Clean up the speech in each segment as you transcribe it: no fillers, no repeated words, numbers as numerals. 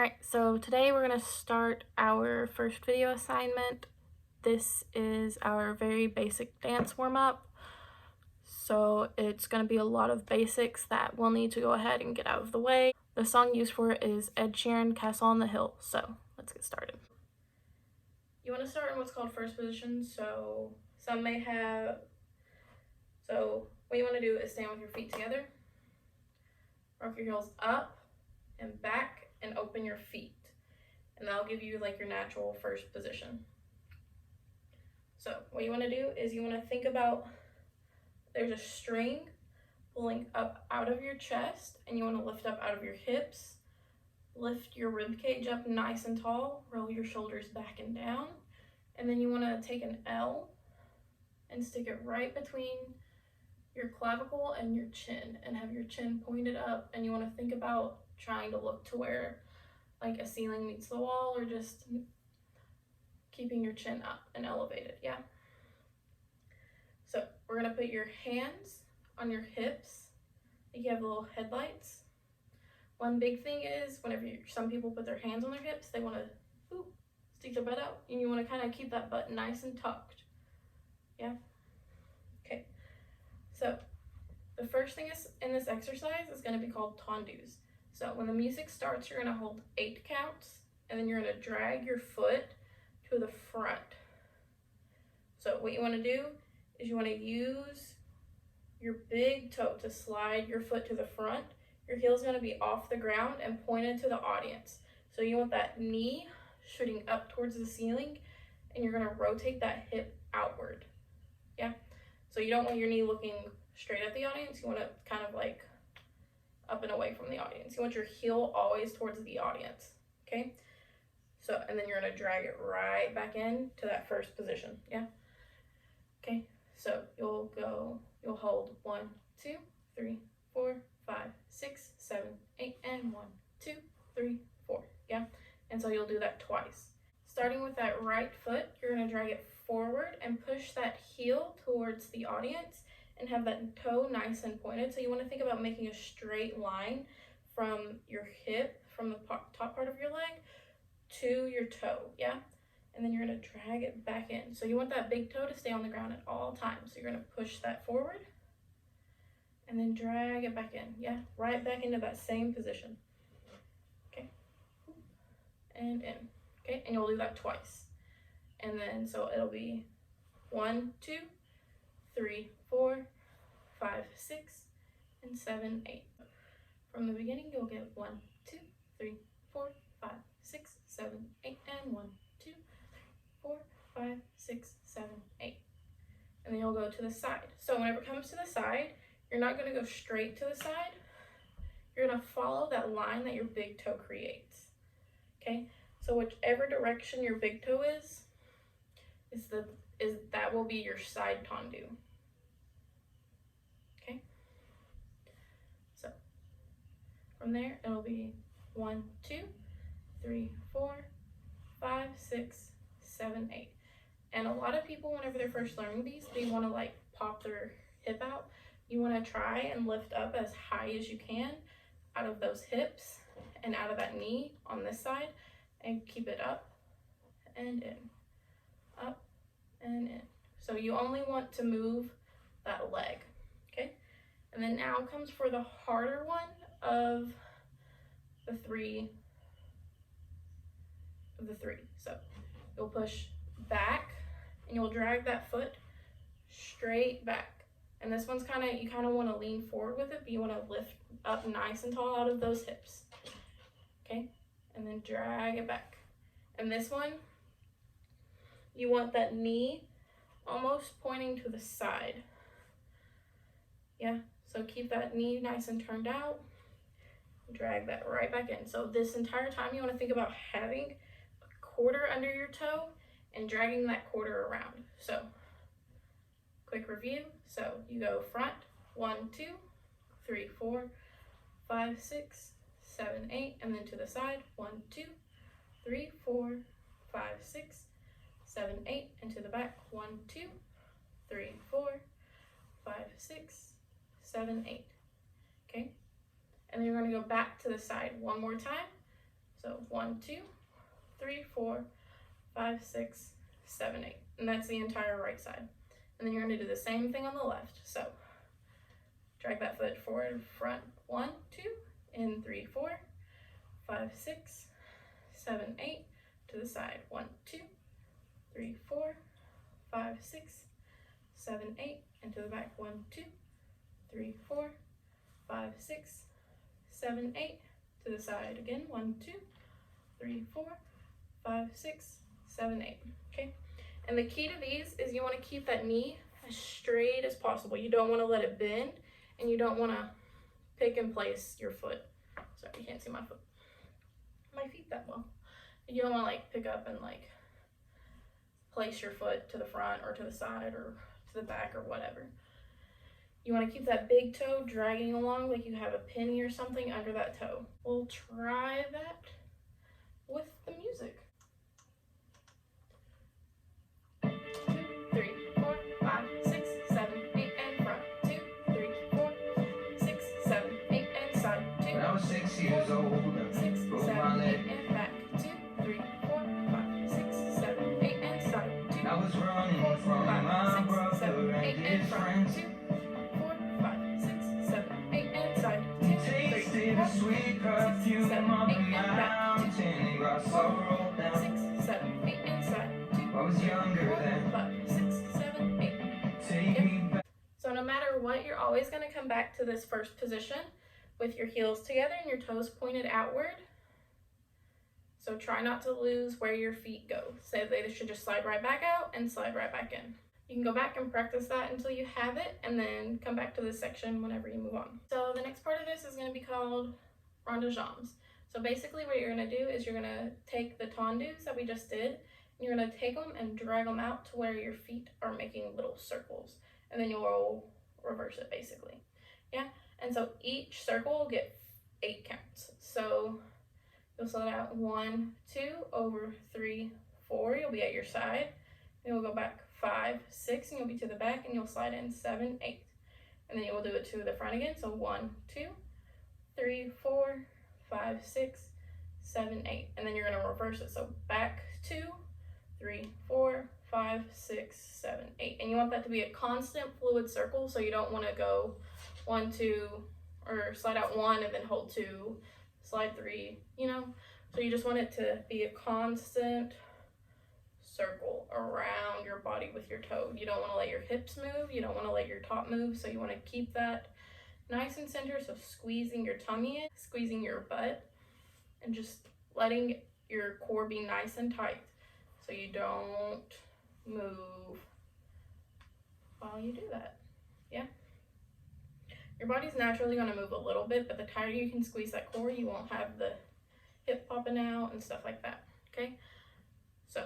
Alright, so today we're going to start our first video assignment. This is our very basic dance warm-up. So it's going to be a lot of basics that we'll need to go ahead and get out of the way. The song used for it is Ed Sheeran, Castle on the Hill. So let's get started. You want to start in what's called first position. So some may have, so what you want to do is stand with your feet together, rock your heels up and back, and open your feet. And that'll give you like your natural first position. So what you want to do is you want to think about there's a string pulling up out of your chest, and you want to lift up out of your hips. Lift your rib cage up nice and tall, roll your shoulders back and down, and then you want to take an L and stick it right between your clavicle and your chin and have your chin pointed up, and you want to think about trying to look to where like a ceiling meets the wall, or just keeping your chin up and elevated. Yeah. So we're gonna put your hands on your hips like you have little headlights. One big thing is whenever some people put their hands on their hips, they want to stick their butt out, and you want to kind of keep that butt nice and tucked. Yeah. Okay. So the first thing is in this exercise is going to be called tendus. So when the music starts, you're going to hold 8 counts, and then you're going to drag your foot to the front. So what you want to do is you want to use your big toe to slide your foot to the front. Your heel is going to be off the ground and pointed to the audience. So you want that knee shooting up towards the ceiling, and you're going to rotate that hip outward. Yeah. So you don't want your knee looking straight at the audience. You want it kind of like up and away from the audience. You want your heel always towards the audience. Okay. So, and then you're going to drag it right back in to that first position. Yeah. Okay. So you'll hold 1, 2, 3, 4, 5, 6, 7, 8, and 1, 2, 3, 4. Yeah. And so you'll do that twice. Starting with that right foot, you're going to drag it forward and push that heel towards the audience and have that toe nice and pointed. So you want to think about making a straight line from your hip, from the top part of your leg to your toe. Yeah. And then you're going to drag it back in. So you want that big toe to stay on the ground at all times. So you're going to push that forward and then drag it back in. Yeah, right back into that same position. Okay. And in. Okay, and you'll do that twice. And then, so it'll be 1, 2, 3, 4, 5, 6, and 7, 8. From the beginning, you'll get 1, 2, 3, 4, 5, 6, 7, 8, and 1, 2, 4, 5, 6, 7, 8. And then you'll go to the side. So whenever it comes to the side, you're not going to go straight to the side. You're going to follow that line that your big toe creates. Okay? So whichever direction your big toe is that will be your side tendu. Okay? So from there, it'll be 1, 2, 3, 4, 5, 6, 7, 8. And a lot of people, whenever they're first learning these, they want to like pop their hip out. You want to try and lift up as high as you can out of those hips and out of that knee on this side, and keep it up and in, up and in. So you only want to move that leg. Okay? And then now comes for the harder one of the three. So you'll push back and you'll drag that foot straight back. And this one's you kind of want to lean forward with it, but you want to lift up nice and tall out of those hips. Okay? And then drag it back. And this one, you want that knee almost pointing to the side. Yeah? So keep that knee nice and turned out. Drag that right back in. So this entire time, you want to think about having a quarter under your toe and dragging that quarter around. So quick review. So you go front, 1, 2, 3, 4, 5, 6, 7, 8, and then to the side, 1, 2, 3, 4, 5, 6, 7, 8, and to the back, 1, 2, 3, 4, 5, 6, 7, 8. Okay? And then you're going to go back to the side one more time. So 1, 1, 2, 3, 4, 5, 6, 7, 8. And that's the entire right side. And then you're going to do the same thing on the left. So drag that foot forward, front, 1, 2, and 3, 4, 5, 6, 7, 8. To the side, 1, 2, 3, 4, 5, 6, 7, 8. And to the back, 1, 2, 3, 4, 5, 6, 7, 8. To the side again, 1, 2, 3, 4, 5, 6, 7, 8. Okay. And the key to these is you want to keep that knee as straight as possible. You don't want to let it bend, and you don't want to pick and place your foot. Sorry, you can't see my feet that well. You don't want to like pick up and like place your foot to the front or to the side or to the back or whatever. You want to keep that big toe dragging along like you have a penny or something under that toe. We'll try that with the music. 2, 3, 4, 5, 6, 7, 8, and front. 2, 3, 4, 6, 7, 8, and side. 2, when I was 6 years old, 6, 7, 8, and back. 2, 3, 4, 5, 6, 7, 8, and side. 2, I was running 4, from 5, my 6, brother 7, 8, and and his front. friends. 2, 4, 5, 6, 7, 8, and side. 2, 3, Tasted 4, the sweet 6, perfume 7, of 8, the and back. 2, mountain grass I rolled down. 6, 7, 8, and side. 2, I was younger 4, then. 5, 6, 7, 8. Take me back. So no matter what, you're always going to come back to this first position with your heels together and your toes pointed outward. So try not to lose where your feet go. So they should just slide right back out and slide right back in. You can go back and practice that until you have it, and then come back to this section whenever you move on. So the next part of this is going to be called rond de jambes. So basically what you're going to do is you're going to take the tendus that we just did, and you're going to take them and drag them out to where your feet are making little circles, and then you'll reverse it basically. Yeah, and so each circle will get 8 counts. So you'll slide out 1, 2, over 3, 4, you'll be at your side, and you'll go back 5, 6, and you'll be to the back, and you'll slide in 7, 8, and then you'll do it to the front again. So 1, 2, 3, 4, 5, 6, 7, 8, and then you're going to reverse it. So back 2, 3, 4, 5, 6, 7, 8, and you want that to be a constant fluid circle. So you don't want to go 1, 2, or slide out 1 and then hold 2, slide 3, you know. So you just want it to be a constant circle around your body with your toe. You don't want to let your hips move, you don't want to let your top move, so you want to keep that nice and center. So squeezing your tummy in, squeezing your butt, and just letting your core be nice and tight so you don't move while you do that. Yeah, your body's naturally going to move a little bit, but the tighter you can squeeze that core, you won't have the hip popping out and stuff like that. Okay, so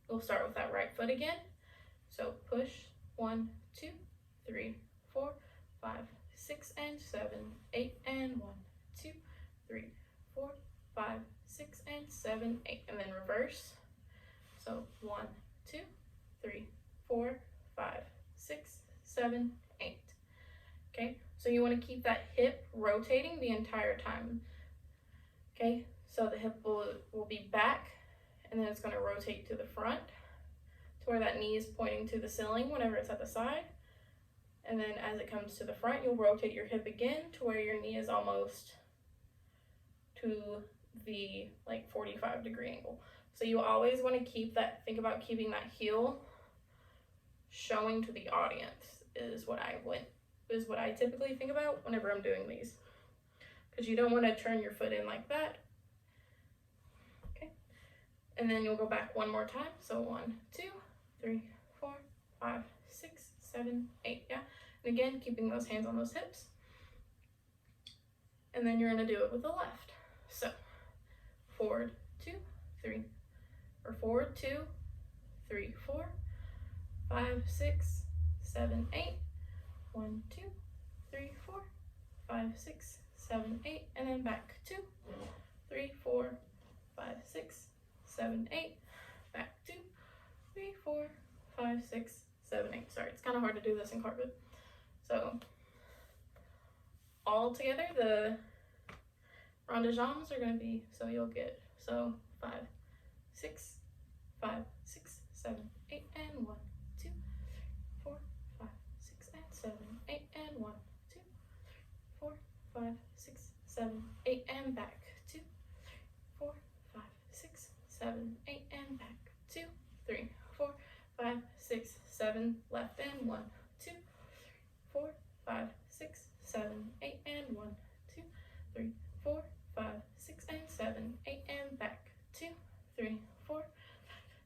we'll start with that right foot again. So push 1, 2, 3, 4, 5, 6, and 7, 8, and 1, 2, 3, 4, 5, 6, and 7, 8, and then reverse. So 1, 2, 3, 4, 5, 6, 7, 8. Okay, so you want to keep that hip rotating the entire time. Okay, so the hip will be back, and then it's going to rotate to the front to where that knee is pointing to the ceiling whenever it's at the side. And then as it comes to the front, you'll rotate your hip again to where your knee is almost to the like 45-degree angle. So you always want to keep that, think about keeping that heel showing to the audience is what I typically think about whenever I'm doing these. Because you don't want to turn your foot in like that. Okay. And then you'll go back one more time. So 1, 2, 3, 4, 5, 6, 7, 8. Yeah. And again, keeping those hands on those hips. And then you're going to do it with the left. So forward 2, 3, or forward 2, 3, 4, 5, 6, 7, 8. 1, 2, 3, 4, 5, 6, 7, 8, and then back 2, 3, 4, 5, 6, 7, 8, back 2, 3, 4, 5, 6, 7, 8. Sorry, it's kind of hard to do this in carpet. So all together, the rond de jambes are gonna be, so you'll get, so 5, 6, 5, 6, 7, 8, and 1, 2, 4, 5, 6, and 7, 8, and 1, 2, 4, 5, 6, 7, 8, and back, 2, 4, 5, 6, 7, 8, and back, 2, 3, 4, 5, 6, 7, left, and 1, 2, 4, 5, 6, 7, 8, and 1, 2, 3, 4, 5, 6, and 7, 8, and back, 2, 3, 4,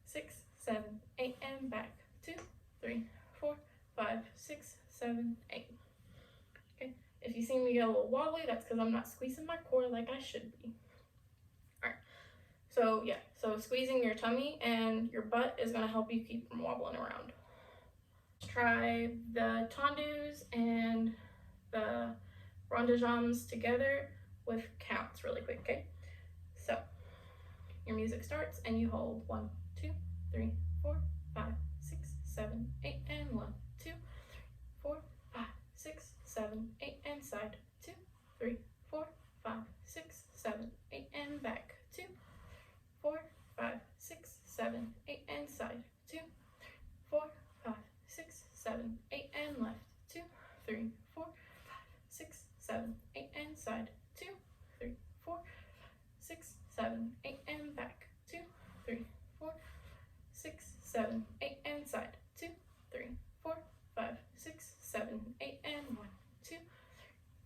6, 7, 8, and back, 2, 3, 4, 5, 6, 7, 8. Okay, if you see me get a little wobbly, that's because I'm not squeezing my core like I should be. Alright, so yeah, so squeezing your tummy and your butt is going to help you keep from wobbling around. Try the tendus and the rond de jambes together with counts really quick, okay? So your music starts and you hold 1, 2, 3, 4, 5, 6, 7, 8, and 1, 2, 4, 5, 6, 7, 8, and side, 2, 3, 4, 5, 6, 7, 8, and back, 2, 4, 5, 6, 7, 8, and side, 2, 4, 5, 6, 7, 8, and left, 2, 3, 4, 5, 6, 7, 8, and side, 2, 3, 4, 6, 7, 8, and back, 2, 3, 4, 6, 7, 8, and side, 2, 3, 4, 5, 6, 7, 8, and 1, 2,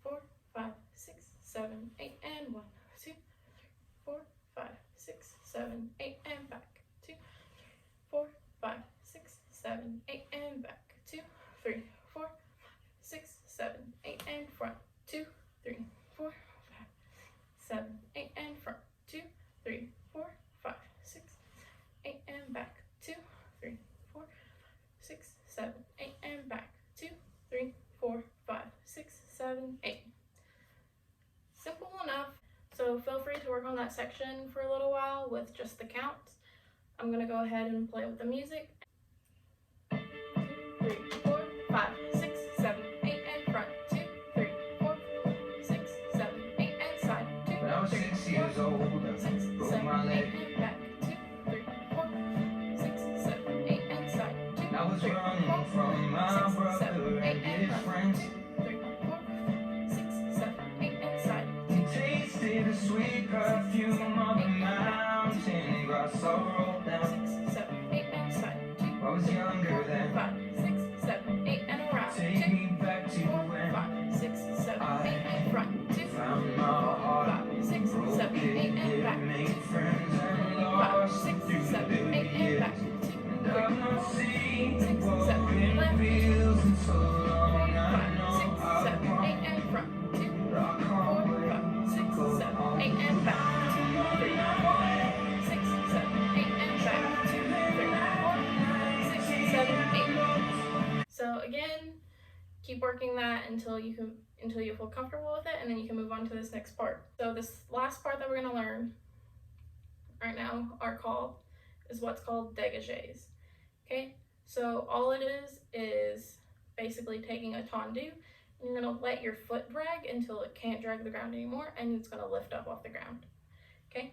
4, 5, 6, 7, 8, and 1, 2, 4, 5, 6, 7, 8, and back, 2, 4, 5, 6, 7, 8, and back, 2, 3, 4, 6, 7, 8, and front, 2, 3, 4, 5, 7, 8, and front, 2, 3, 4, 5, 6, 8, and back, 2, 3, 4, 6, 7, 8, and back, 2, 3, 4, 5, 6, 7, 8. Simple enough. So feel free to work on that section for a little while with just the counts. I'm gonna go ahead and play with the music. 2, 3, 4, 5, 6, 7, 8, and front, 2, 3, 4, 6, 7, 8, and side, 2, When I was 3, 6 4, years old, I 6, broke 7, my 8, leg. and back, 2, 3, 4, 6, 7, 8, and side, 2, I was 3, 4, running from my 6, brother 7, 8, and and his left, friends. 3, 4, 6, 7, 8, and side, He tasted the sweet perfume of the mountain grass I rolled down. 6, 7, 8, and side, 2, I was younger then. 5, 6, 7, 8, and around, 2, Take me back to 4, when 5, 6, 7, 8, and front, 2, found my heart, 5, 6, broke 7, 8, it, and back, made 2, friends and 5, lost 6, through 7, the 8, and years. back, 2, 3, And I've not seen 6, what 7, it left, feels in so long. 4, I 5, know 6, I 7, 8, want, and front, 2, but I 4, can't 5, wait 6, to go 7, home. 8, and back, 2, 3, 4, 6, 7, 8, and back, 2, 3, 4, 6, 7, 8. So again, keep working that until you feel comfortable with it, and then you can move on to this next part. So this last part that we're gonna learn right now is what's called dégagés. Okay, so all it is basically taking a tendu, and you're gonna let your foot drag until it can't drag the ground anymore, and it's gonna lift up off the ground. Okay,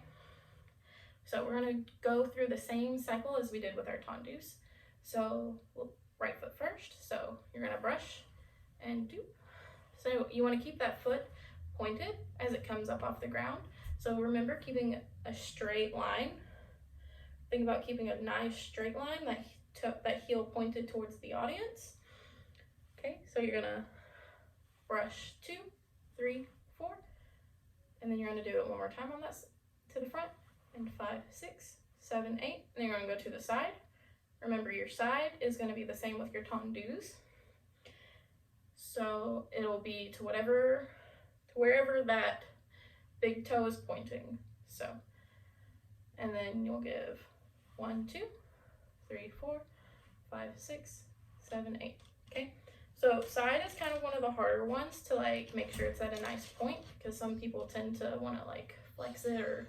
so we're gonna go through the same cycle as we did with our tendus. So right foot first. So you're gonna brush and do. So you want to keep that foot pointed as it comes up off the ground. So remember keeping a straight line. Think about keeping a nice straight line, that heel pointed towards the audience. Okay, so you're gonna brush 2, 3, 4, and then you're gonna do it one more time on that to the front, and 5, 6, 7, 8, and then you're gonna go to the side. Remember, your side is gonna be the same with your tendus. So it'll be to wherever that big toe is pointing. So, and then you'll give 1, 2, 3, 4, 5, 6, 7, 8. Okay, so side is kind of one of the harder ones to like make sure it's at a nice point, because some people tend to want to like flex it or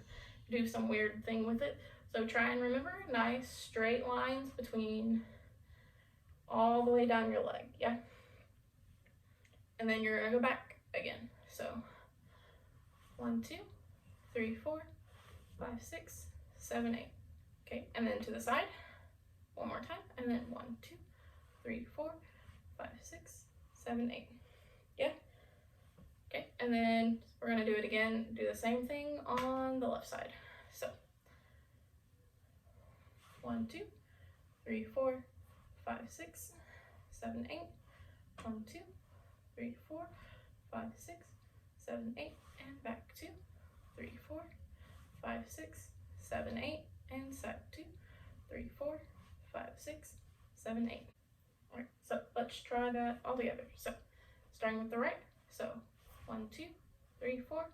do some weird thing with it. So try and remember nice straight lines between all the way down your leg. Yeah. And then you're gonna go back again. So 1, 2, 3, 4, 5, 6, 7, 8. Okay, and then to the side. One more time, and then 1, 2, 3, 4, 5, 6, 7, 8. Yeah? Okay, and then we're gonna do it again, do the same thing on the left side. So 1, 2, 3, 4, 5, 6, 7, 8. 1, 2, 3, 4, 5, 6, 7, 8, and back 2, 3, 4, 5, 6, 7, 8, and side 2, 3, 4, 5, 6, 7, 8. All right, so let's try that all together. So starting with the right. So 1, 2, 3, 4,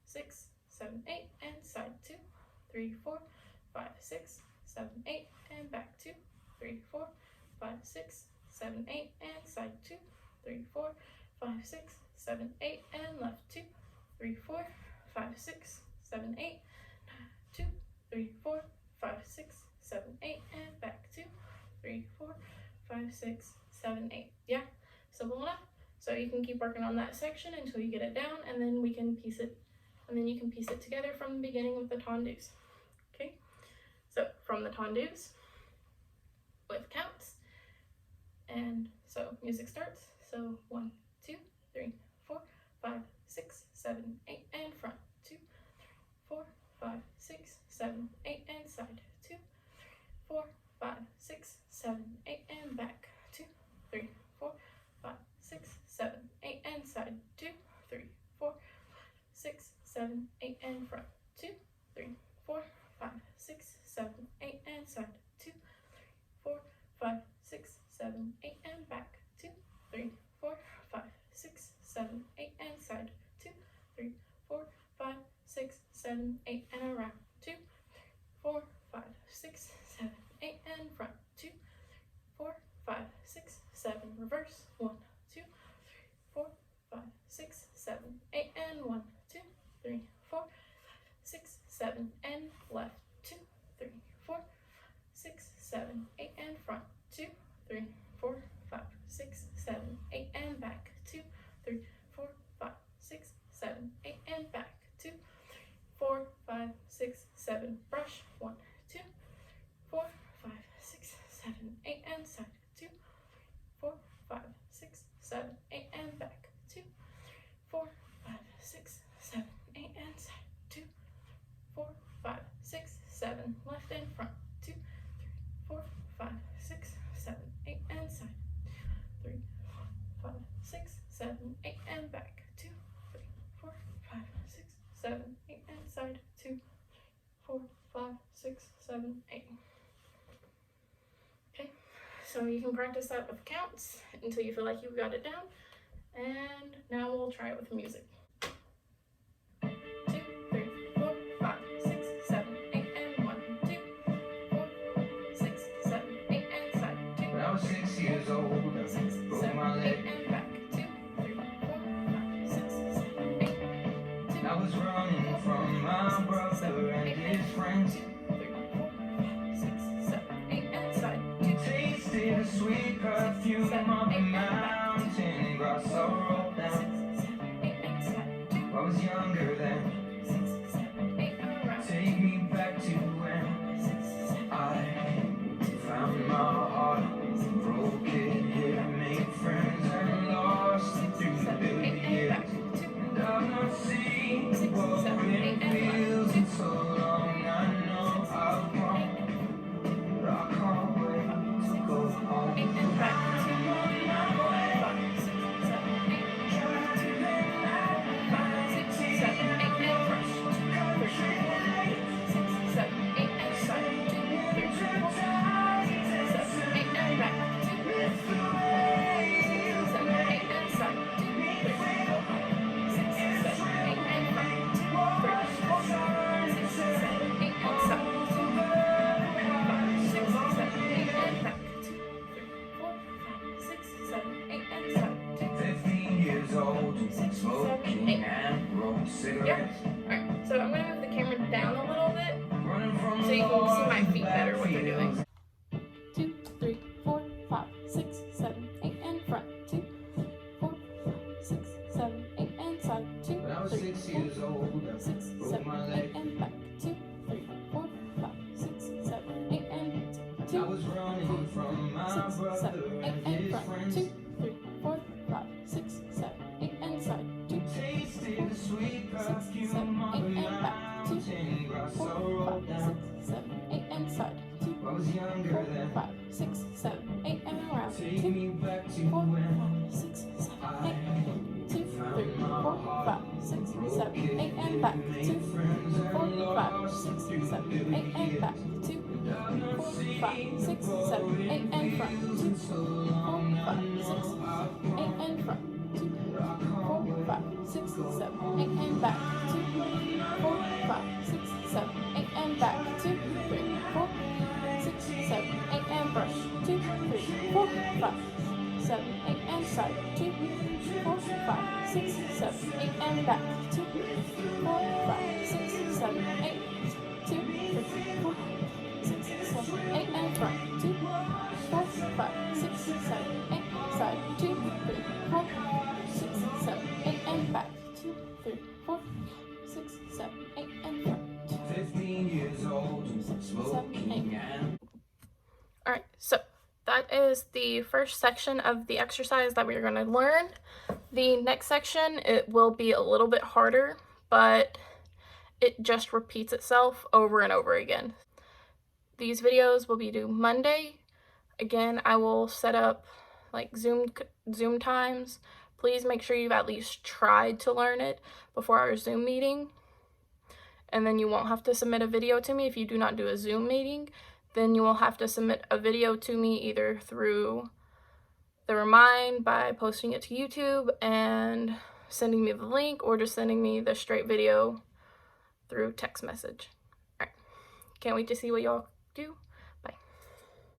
6, 7, 8, and side 2, 3, 4, 5, 6, 7, 8, and back 2, 3, 4, 5, 6, 7, 8, and side 2, 3, 4, 5, 6, 7, 8, and left 2, 3, 4, 5, 6, 7, 8, 2, 3, 4, 5, 6, 7, 8, and back 2, 3, 4, 5, 6, 7, 8. Yeah, simple enough. So you can keep working on that section until you get it down, and then we can piece it, and then you can piece it together from the beginning with the tendus. Okay, so from the tendus with counts, and so music starts. So 1, 2, 3, 4, 5, 6, 7, 8, and front. 2, 3, 4, 5, 6, 7, 8, and side. 2, 4, 5, 6, 7, 8, and back. 2, 3, 4, 5, 6, 7, 8, and side. 2, 3, 4, 6, 7, 8, and front. 2, 3, 4, 5, 6, 7, 8, and side. 2, 3, 4, 5, 6, 7, 8, and back. 2, 3, 4, 5, 6, 7, 8, and side. 2, 3, 4, 5, 6, 7, 8, and around. 2, 3, 4, 5, 6, 7, 8, and front. 2, 4, 5, 6, 7, reverse. 1, 2, 3, 4, 5, 6, 7, 8, and 1, 2, 3, 4, 6, 7, and left. 2, 3, 4, 6, 7, 8, and front. 2, 3, 4, 5, 6, 7, 8, and back. 2, 3, 4, 5, 6, 7, 8, and back. 2, 4, 5, 6, 7, brush. 1, 2, 4, 5, 6, 7, 8, and side. 2, 4, 5, 6, 7, 8, and back. 2, 4, 5, 6, 7, 8, and side. 2, 4, 5, 6, 7, left and front. 2, 3, 4, 5, 6, 7, 8, and side. 3, 4, 5, 6, 7, 8, and back. 2, 3, 4, 5, 6, 7, 8, and side. 2, 3, 4, 5, 6, 7, 8. Okay, so you can practice that with counts until you feel like you've got it down. And now we'll try it with music. 2, 3, 4, 5, 6, 7, 8, and 1, 2, 4, 6, 7, 8, and side. 2, When I was 6 years old, I 6, broke 7, my 8, leg. and back. 2, 3, 4, 5, 6, 7, 8. 2, I was running from my brother and his friends. 2, 3, 4, 5, 6, 7, 8, and side. 2, Tasted the sweet perfume of the mountain grass I rolled 6, down. 7, 8, and side. 2, I was younger then. 6, 7, 8, around. Take me back to when 6, 7, I found my heart, broke it here, made friends and lost it through the years. And I've not seen what it feels in so long. I know 4, 5, 6, 7, 8, and side. 2, 4, 5, 6, 7, 8, and around. 2, 4, 5, 6, 7, 8, 2, 3, 4, 5, 6, 7, 8, and back. 2, 4, 5, 6, 7, 8, and back. 2, 4, 5, 6, 7, 8, and front. 2, 4, 5, 6, 8, and front. 2, 4, 5, 6, 7, 8, and back. 2, 4, 5, 6, 7, 8, and back. 2, 3, 4, 6, 7, 8, and brush. 2, 3, 4, 5, 7, 8, and side. 2, 4, 5, 6, 7, 8, and back. 2, 4, 5, 6, 7, 8, 2, 3, 4, 6, 7, 8, and front. 2, 4, 5, 6, 7, 8, side. 2, 3, 4, 6, 7, 8, and back. 2, 3, 4, 6, 7, 8, and front. 15 years old, 6, 7, 8. smoking and Alright, so that is the first section of the exercise that we're going to learn. The next section, it will be a little bit harder, but it just repeats itself over and over again. These videos will be due Monday. Again, I will set up like Zoom times. Please make sure you've at least tried to learn it before our Zoom meeting. And then you won't have to submit a video to me if you do not do a Zoom meeting. Then you will have to submit a video to me either through the Remind by posting it to YouTube and sending me the link, or just sending me the straight video through text message. Alright, can't wait to see what y'all do.